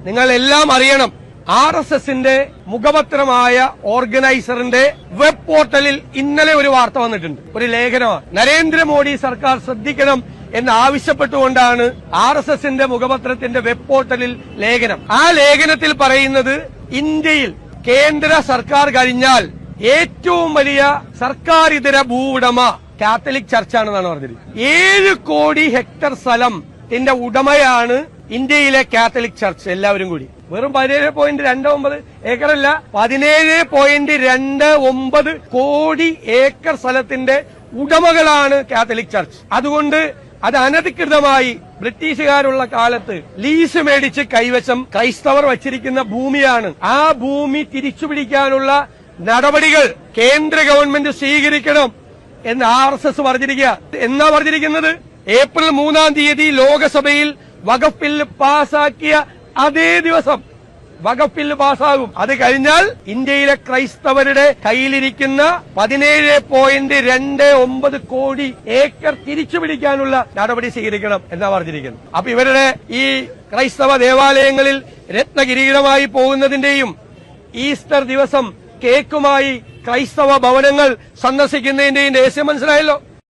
നിങ്ങൾ എല്ലാം അറിയണം. RSSന്റെ മുഖപത്രമായ ഓർഗനൈസറിന്റെ വെബ് പോർട്ടലിൽ ഇന്നലെ ഒരു വാർത്ത വന്നിട്ടുണ്ട്, ഒരു ലേഖനമാണ്. നരേന്ദ്രമോദി സർക്കാർ ശ്രദ്ധിക്കണം എന്ന് ആവശ്യപ്പെട്ടുകൊണ്ടാണ് RSSന്റെ മുഖപത്രത്തിന്റെ വെബ് പോർട്ടലിൽ ലേഖനം. ആ ലേഖനത്തിൽ പറയുന്നത് ഇന്ത്യയിൽ കേന്ദ്ര സർക്കാർ കഴിഞ്ഞാൽ ഏറ്റവും വലിയ സർക്കാർ ഇതര ഭൂവുടമ കാത്തലിക് ചർച്ചാണെന്നാണ് പറഞ്ഞത്. 7 കോടി ഹെക്ടർ സ്ഥലത്തിന്റെ ഉടമയാണ് ഇന്ത്യയിലെ കാത്തലിക് ചർച്ച്. എല്ലാവരും കൂടി വെറും 17.29 ഏക്കറല്ല, 17.29 കോടി ഏക്കർ സ്ഥലത്തിന്റെ ഉടമകളാണ് കാത്തലിക് ചർച്ച്. അതുകൊണ്ട് അത് അനധികൃതമായി ബ്രിട്ടീഷുകാരുള്ള കാലത്ത് ലീസ് മേടിച്ച് കൈവശം ക്രൈസ്തവർ വച്ചിരിക്കുന്ന ഭൂമിയാണ്. ആ ഭൂമി തിരിച്ചുപിടിക്കാനുള്ള നടപടികൾ കേന്ദ്ര ഗവൺമെന്റ് സ്വീകരിക്കണം എന്ന് RSS പറഞ്ഞിരിക്കുക. എന്നാ പറഞ്ഞിരിക്കുന്നത്? ഏപ്രിൽ 3-ാം തീയതി ലോകസഭയിൽ വഖഫ് ബില്ല് പാസാക്കിയ അതേ ദിവസം വഖഫ് ബില്ല് പാസ്സാകും. അത് കഴിഞ്ഞാൽ ഇന്ത്യയിലെ ക്രൈസ്തവരുടെ കയ്യിലിരിക്കുന്ന 17.29 കോടി ഏക്കർ തിരിച്ചുപിടിക്കാനുള്ള നടപടി സ്വീകരിക്കണം എന്നാ പറഞ്ഞിരിക്കുന്നത്. അപ്പൊ ഇവരുടെ ഈ ക്രൈസ്തവ ദേവാലയങ്ങളിൽ രത്നകിരീടമായി പോകുന്നതിന്റെയും ഈസ്റ്റർ ദിവസം കേക്കുമായി ക്രൈസ്തവ ഭവനങ്ങൾ സന്ദർശിക്കുന്നതിന്റെയും രഹസ്യം മനസ്സിലായല്ലോ.